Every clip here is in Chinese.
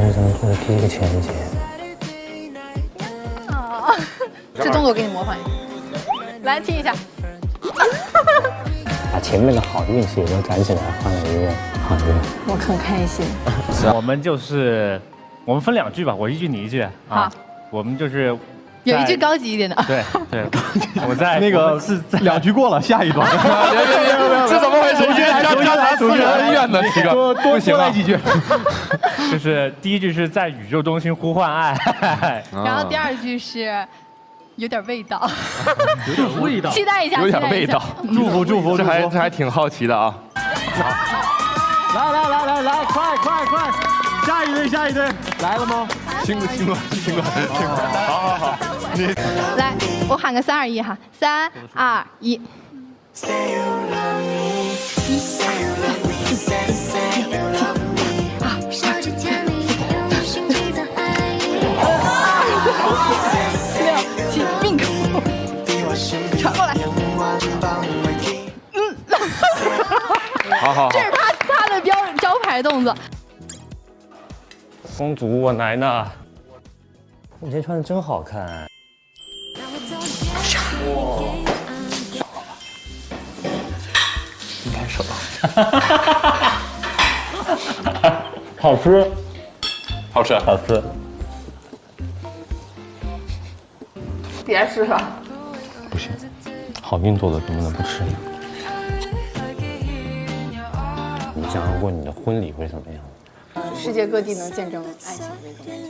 是咱们做的第一个情人节。啊，这动作给你模仿一下，来听一下。把前面的好运气也都攒起来，换了一个好运。我很开心。我们分2句吧，我一句你一句啊。好，我们就是有一句高级一点的。对，我在那个是2句过了，下一段。这怎么回事？加私人院的这个多来几句。就是第一句是在宇宙中心呼唤爱，然后第2句是有点味道，有点味道，期待一下，有点味道。祝福，这还挺好奇的啊。来，快，下一对，来了吗？亲个，好。来，我喊个3、2、1哈，3、2、1。命口，传过来。好。这是他的招牌动作。公主，我来呢。你今天穿的真好看。应该手。好吃，好吃。别吃了。不行，好运做的能不能不吃呢？你想象过你的婚礼会怎么样？世界各地能见证爱情这种感觉。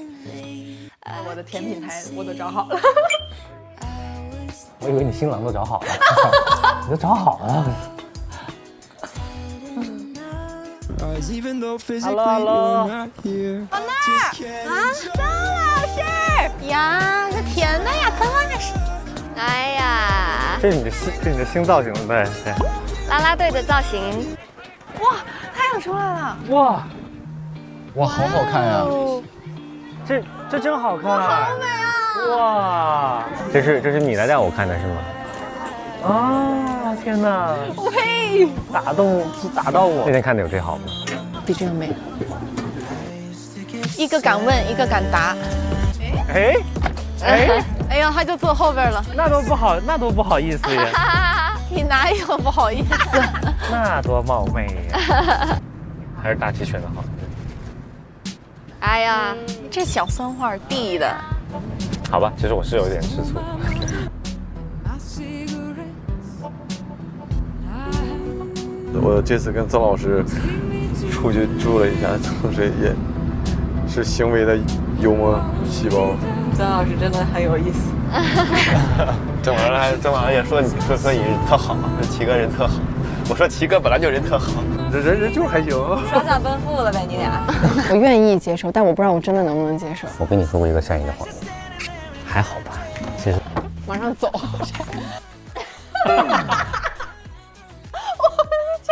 我的甜品台我都找好了。我以为你新郎都找好了，你都找好了。Hello， 王娜啊，张老师呀，这甜的呀，真的是。哎呀，这是你的新造型对。啦啦队的造型。哇，太阳出来了。哇，好好看呀！这真好看，好美啊！哇，这是你来带我看的是吗？啊，天哪！呸！打到我。那天看的有这好吗？比这个美。一个敢问，一个敢答。哎呀，他就坐后边了。那都不好意思呀。你哪有不好意思？那多冒昧呀。还是大齐选的好。哎呀，这小酸花递的。好吧，其实我是有点吃醋。我这次跟曾老师出去住了一下，曾老师也是行为的幽默细胞。曾老师真的很有意思。曾老师也说你人特好，说齐哥人特好。我说齐哥本来就人特好，人就还行。双向奔赴了呗，你俩。我愿意接受，但我不知道我真的能不能接受。我跟你说过一个善意的谎言，还好吧？其实往上走。我敲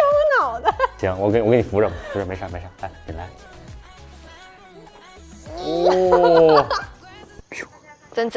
我脑袋。行，我给你扶着，没事，来，你来。哦，真。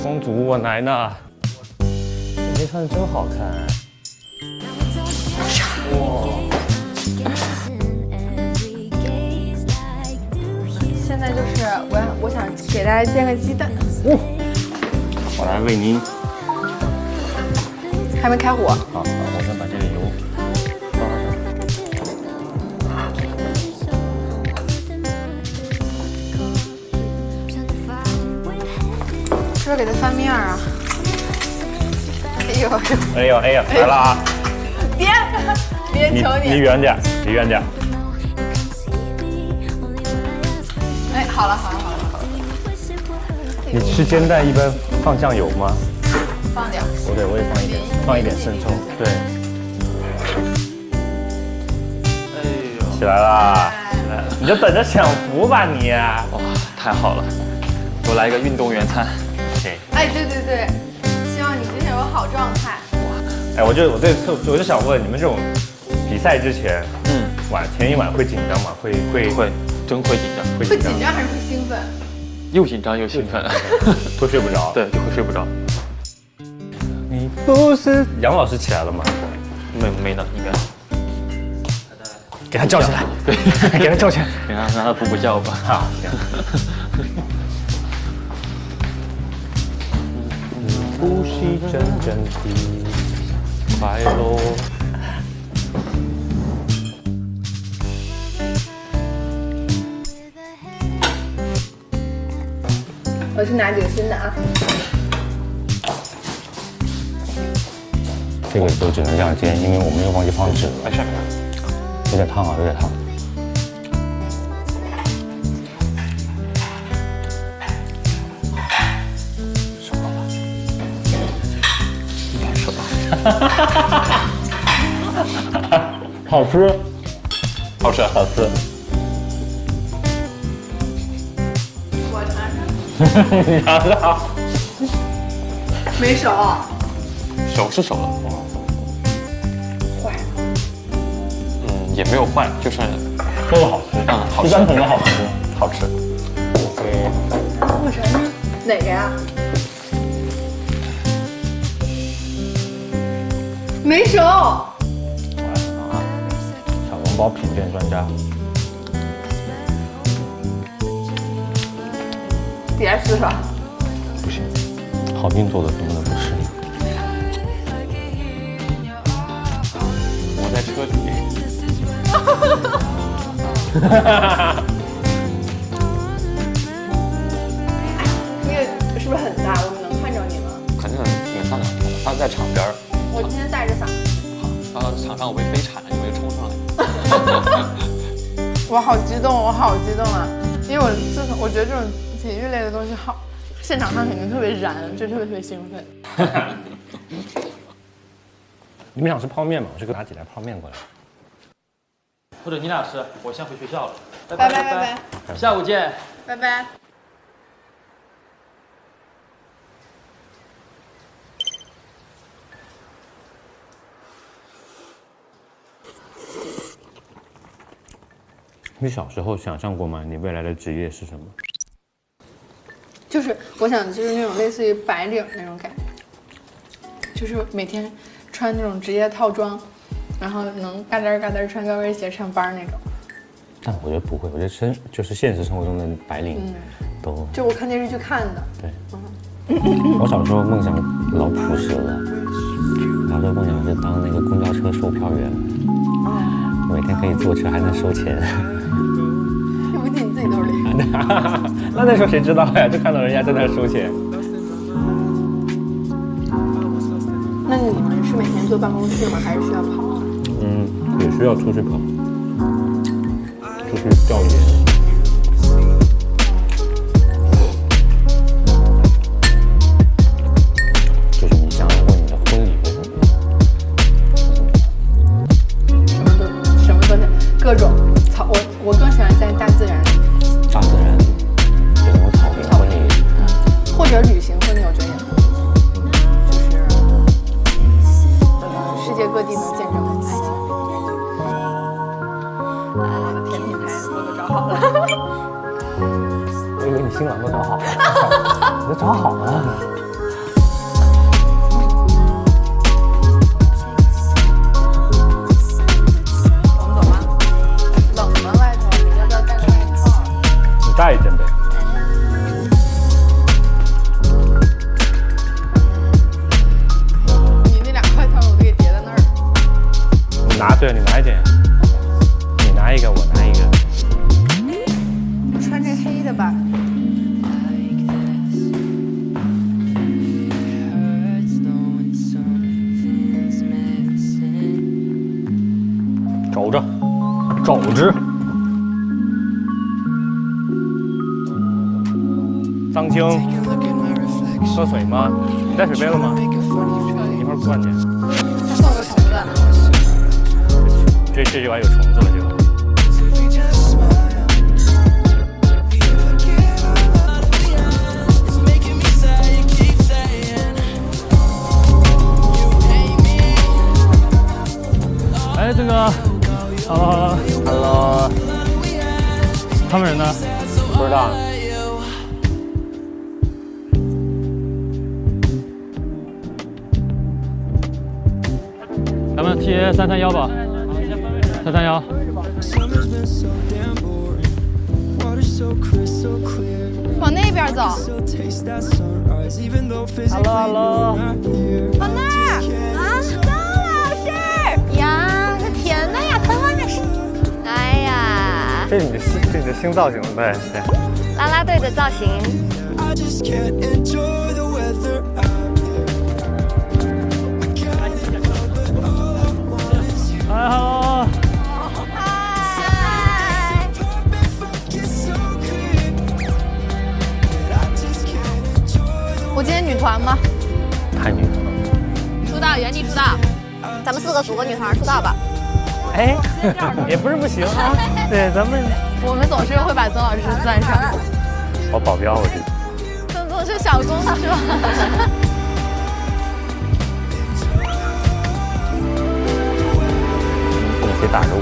公主，我来呢。你今天穿的真好看。现在就是我想给大家煎个鸡蛋。我来为您。还没开火。好，我先把这个油倒上。是不是给它翻面啊？哎呦，来了啊！别求你。离远点。哎，好了。你吃煎蛋一般放酱油吗？放点。对，我也放一点生抽。对。哎呦，起来啦！你就等着享福吧你。哇，太好了！我来一个运动员餐。行。哎，对对对，希望你今天有好状态。哎，我就想问你们这种比赛之前，前一晚会紧张吗？会，真会紧张。会紧张还是会兴奋？又紧张又兴奋，会睡不着。对，就会睡不着。你不是杨老师起来了吗？没呢，应该。给他叫起来，对，给他叫起来，让他补觉吧。好，行。呼吸阵阵的快乐。我去拿几个新的啊。这个都只能这样煎，因为我们又忘记放纸了。没事。有点烫啊，有点烫。收了吧。应该收到。好吃，好吃，好吃。我尝尝。你尝尝。没熟。熟是熟了。坏。也没有坏，就是都好吃，好吃，单纯的好吃，好吃。我尝尝，哪个呀？没熟。小笼包品鉴专家。别吃了。不行，好运做的怎么能不吃呢？我在车里。那个是不是很大？我们能看着你吗？肯定能看到，他在场边儿。我今天带着伞。好，他场上我被飞铲了，你没冲上来。我好激动，我好激动啊！因为我觉得这种体育类的东西好，现场上肯定特别燃，就特别兴奋。你们想吃泡面吗？我去给拿几袋泡面过来。或者你俩吃，我先回学校了。拜拜拜拜，下午见。拜拜。你小时候想象过吗？你未来的职业是什么？就是我想，就是那种类似于白领那种感觉，就是每天穿那种职业套装，然后能嘎噔嘎噔穿高跟鞋上班那种。但我觉得不会，我觉得就是现实生活中的白领都，就我看电视剧看的。对，我小时候梦想老朴实了，小时候梦想是当那个公交车售票员，每天可以坐车还能收钱。又不进你自己兜里。那时候谁知道呀？就看到人家在那收钱。那你们是每天坐办公室吗？还是需要跑啊？也需要出去跑，出去调研。就是你想问你的婚礼会什么都是各种草，我更喜欢在大自然。大自然，有那种草坪婚礼，或者旅行婚礼，我觉得也很好，就是世界各地能见证爱情。我的甜品台我都找好了。我以为你新郎都找好了，你都找好了。带一件呗。你那2块头我都给叠在那儿。你拿一件，你拿一个，我拿一个。我穿这黑的吧。肘子。张晶，喝水吗？你带水杯了吗？一会儿灌点。送个虫子。这碗有虫子了就。呢？不知道。咱们踢331吧，331。往那边走。Hello。往那儿啊，张老师呀，那甜的呀，等会儿这是。哎呀，这是你的新造型，对。啦啦队的造型。嗨 ，Hello。我今天女团吗？太女团了。出道，原地出道。咱们4个组个女团出道吧。哎，也不是不行啊。对，咱们我们总是会把曾老师算上。我保镖，我是。曾总是小公主。你可以打个舞。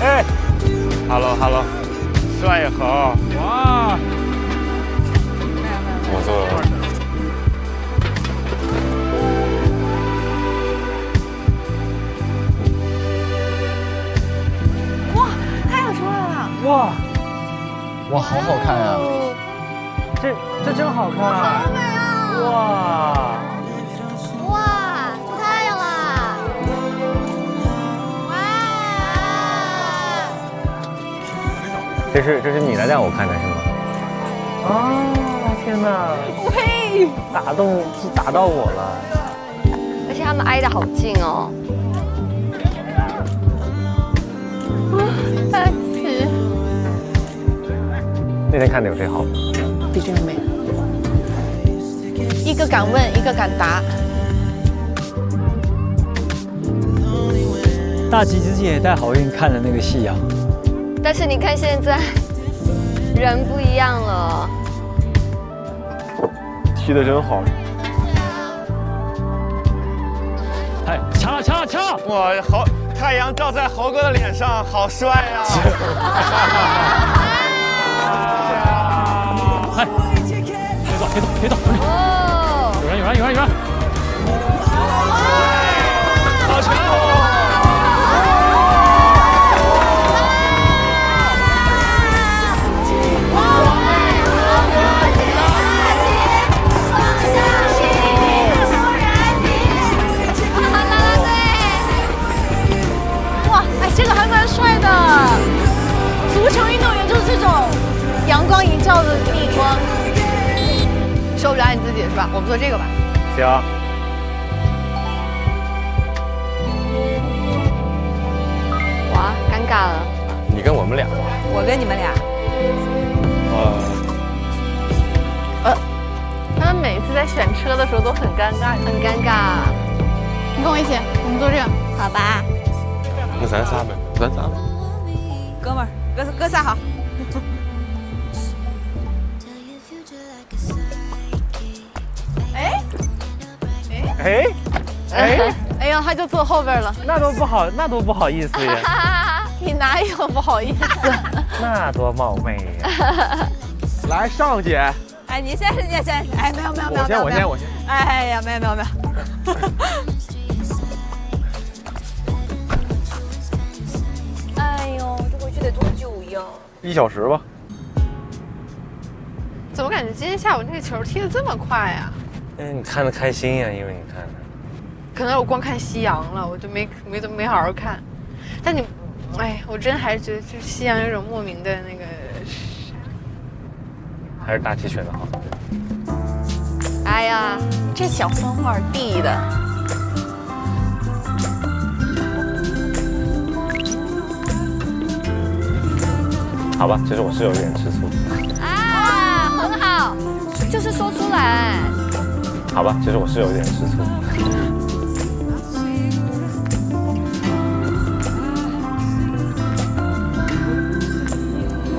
哎 ，Hello， 帅也好。哇，我做。哇，太阳出来了！哇，哇，好好看呀！这真好看。好美啊！哇。哇，出太阳啦！哇！这是你来带我看的是吗？啊！天哪！喂，打到我了。而且他们挨得好近哦。大奇，那天看的有谁好？比这个美。一个敢问，一个敢答。大吉之前也带好运看了那个夕阳，但是你看现在，人不一样了。踢得真好。哎，掐！哇，好，太阳照在猴哥的脸上，好帅呀！哎，别走！哦，有人！好强！哇，哎，这个还蛮帅的。足球运动员就是这种阳光一照的逆光。受不了你自己是吧？我们做这个吧。行。哇，尴尬了。你跟我们俩。我跟你们俩。他们每次在选车的时候都很尴尬，很尴尬。你跟我一起，我们做这个，好吧？那咱仨呗。哥们儿，哥仨好。哎呀，他就坐后边了。那多不好意思呀。你哪有不好意思？那多冒昧呀。来，尚姐。哎，你先，哎，没有，我先。哎呀，没有。哎呦，这回去得多久呀？1小时吧。怎么感觉今天下午那个球踢得这么快呀？你看得开心呀，因为你看的。可能我光看夕阳了，我就没好好看。但你，哎，我真还是觉得就夕阳有种莫名的那个。还是大题选的好。哎呀，这小酸花地的。好吧，其实我是有一点吃醋。啊，很好，就是说出来。好吧，其实我是有一点吃醋。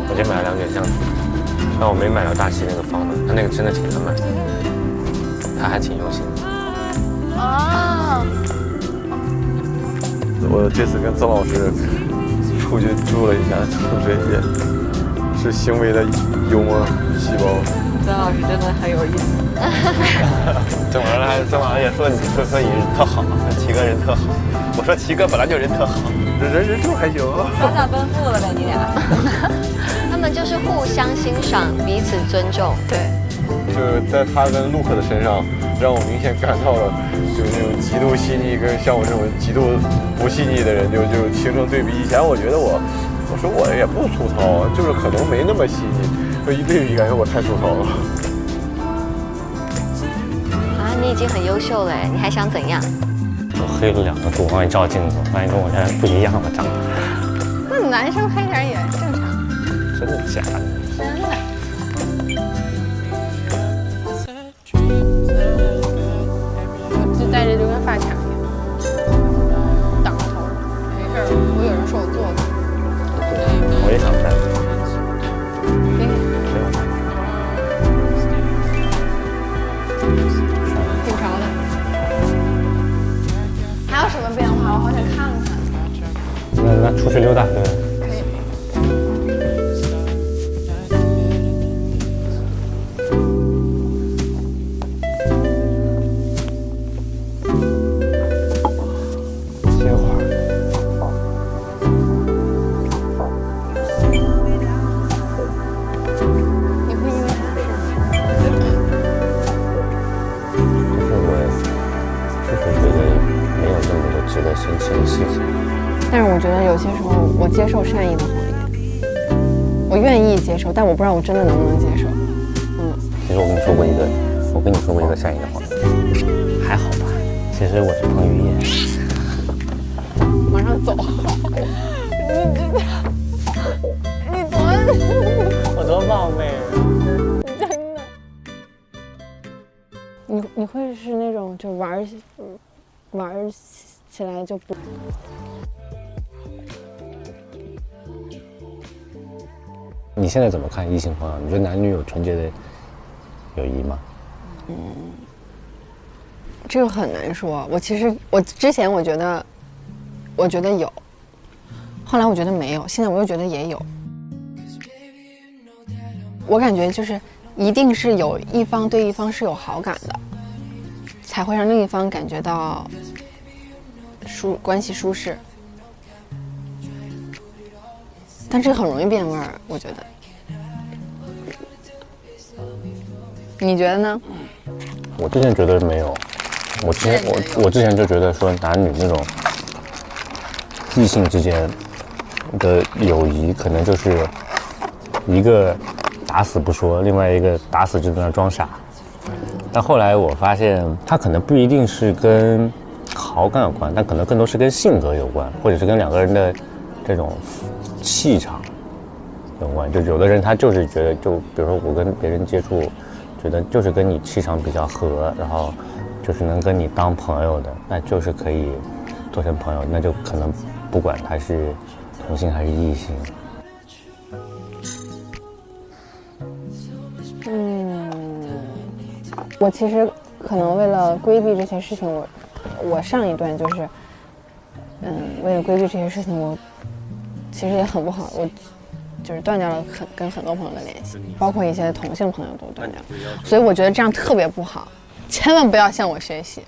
我今天买了2卷橡皮，但我没买到大齐那个方的，他那个真的挺难买的，他还挺用心的。哦。我这次跟曾老师出去住了一下，同时也是行为的幽默细胞。曾老师真的很有意思。郑老师也说你特好，齐哥人特好。我说齐哥本来就人特好，人就还行。小小奔赴了呗，你俩。他们就是互相欣赏，彼此尊重。对，就是在他跟陆克的身上，让我明显感到了，就是那种极度细腻跟像我这种极度不细腻的人就形成对比。以前我觉得我说我也不粗糙啊，就是可能没那么细腻，这一对比感觉我太粗糙了。啊，你已经很优秀了，你还想怎样？我黑了2个度，往里照镜子，发现跟我现在不一样了，长得。那男生黑点也正常。真的假的？真的。就戴着就跟发卡一样，挡着头，没事儿。我有人说我做的。我也想戴。给你。挺潮的。还有什么变化？我好想看看。那出去溜达，对。可以。歇会儿。你会因为啥事？就是觉得没有那么多值得生气的事情。但是我觉得有些时候我接受善意的谎言，我愿意接受，但我不知道我真的能不能接受。其实我跟你说过一个善意的谎言，还好吧。其实我是彭于晏。马上走。我多冒昧啊！真的。你会是那种就玩起来就不。你现在怎么看异性朋友？你觉得男女有纯洁的友谊吗？这个很难说。我之前我觉得有，后来我觉得没有，现在我又觉得也有。我感觉就是一定是有一方对一方是有好感的，才会让另一方感觉到关系舒适。但这很容易变味儿，我觉得。你觉得呢？我之前觉得没有，我之前就觉得说男女那种异性之间的友谊，可能就是一个打死不说，另外一个打死就在那装傻。但后来我发现，它可能不一定是跟好感有关，但可能更多是跟性格有关，或者是跟两个人的这种气场有关。就有的人他就是觉得，就比如说我跟别人接触，觉得就是跟你气场比较合，然后就是能跟你当朋友的，那就是可以做成朋友，那就可能不管他是同性还是异性。我其实可能为了规避这些事情，我上一段就是，为了规避这些事情，我其实也很不好，我就是断掉了跟很多朋友的联系，包括一些同性朋友都断掉了，所以我觉得这样特别不好，千万不要向我学习。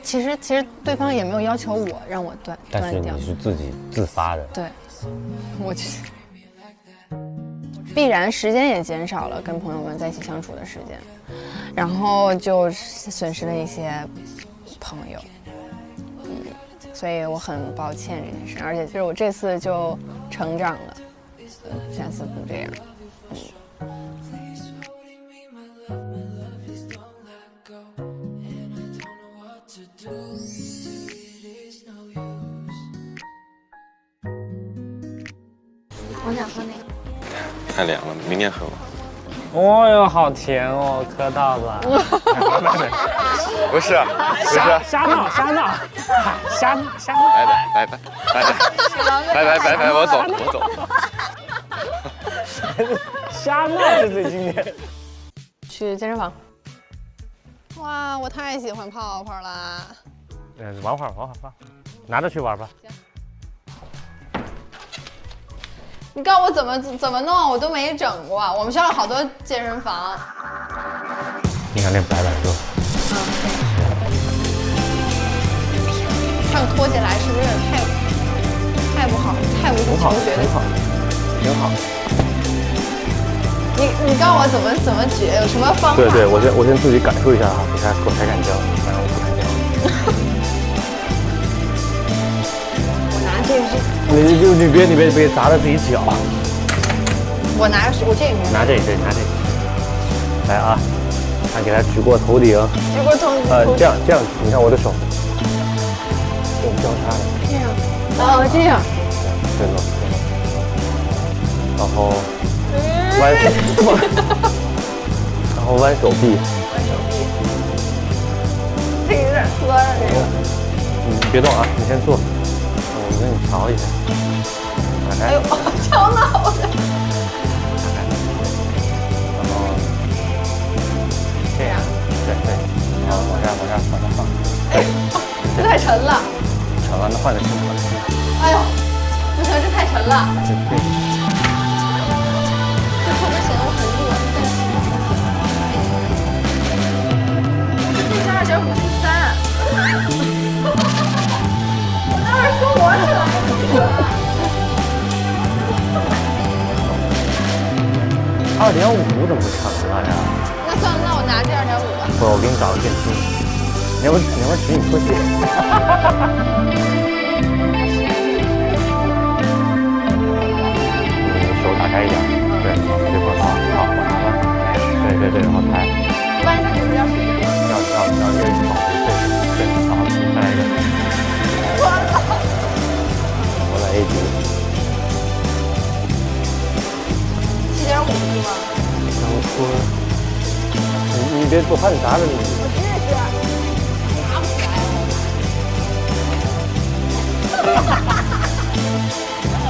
其实对方也没有要求我让我断掉，但是你是自己自发的。对，我必然时间也减少了跟朋友们在一起相处的时间，然后就损失了一些朋友，所以我很抱歉这件事，而且就是我这次就成长了，下次不这样。我想喝那个。太凉了，明天喝吧。哦哟，好甜哦，嗑到了。不是，瞎闹，拜，我走。瞎闹是最经典。去健身房。哇，我太喜欢泡泡啦！玩会儿，拿着去玩吧。你告诉我怎么弄，我都没整过。我们学校有好多健身房。你看那白板肉，这样拖起来是不是有点太不好，太不是求学的？挺好。你告诉我怎么举，有什么方法？对，我先自己感受一下啊，我才敢教，不然我不敢教。我拿这个是。你别砸了自己脚。我拿我这个。拿这个。来啊，给它举过头顶。举过头顶。这样，你看我的手，这种交叉的。这样。哦，这样。对了。然后弯手，然后弯手臂。这个有点磕了，这个。你别动啊，你先坐。我给你调一下。哎呦，敲脑袋。然后这样，对，然后往下放。哎，这太沉了。沉了，那换个轻的。哎呦，不行，这太沉了。对。这后边显得我很弱，但是这是2.5/3。我当时说我是来2.5怎么成了呀？那算了，那我拿这2.5吧。不，我给你找个电梯。你要不取你拖鞋？手打开一点，对，这块好，往上弯，对，然后抬。弯上去不要使劲。要一直保持，对，好，再来一个。我来一局。7.5是吗？然后拖，你别我怕你砸着你。我试试，拿不起来。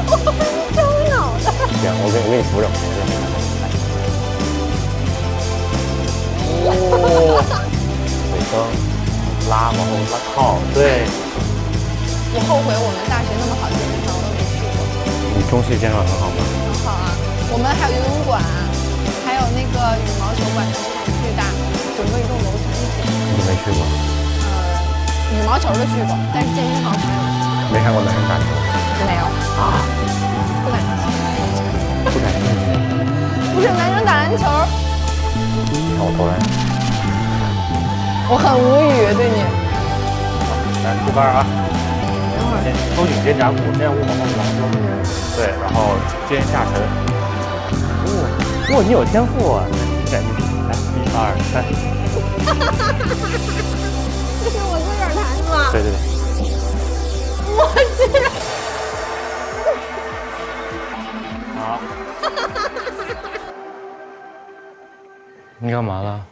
我敲脑袋。行，我给你扶着。哦，尾蹬，拉往后拉靠，对。我后悔我们大学那么好的健身房我都没去过。你中戏健身房很好吗？很好啊，我们还有游泳馆，还有那个羽毛球馆，是很巨大，整个一栋楼全是铁。你没去过？羽毛球都去过，但是健身房从来没去过。没看过男人打球？没有啊？不感兴趣。不感兴趣？不是男生打篮球。你看我投篮。我很无语，对你。来出杆啊！先收紧肩胛骨，肩胛骨往后拉收。对，然后肩下沉。哇，你有天赋啊！感觉来1、2、3。这是我自个儿弹的吗？对。我去。好。你干嘛了？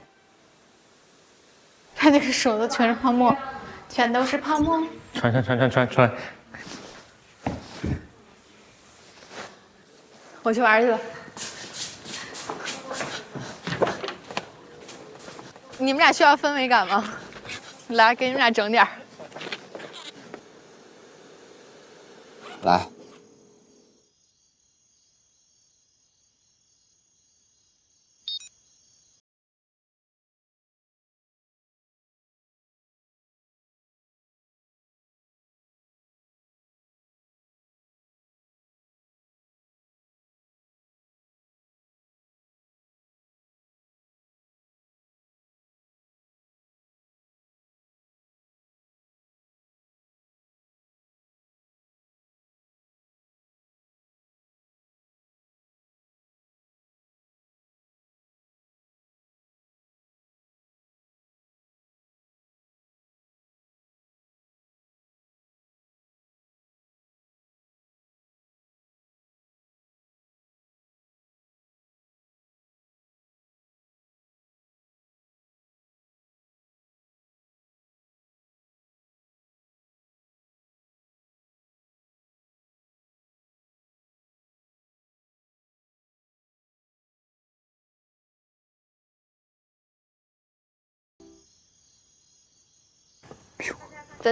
他这个手都全是泡沫，全都是泡沫。穿。我去玩去了。你们俩需要氛围感吗？来，给你们俩整点儿。来。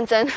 真。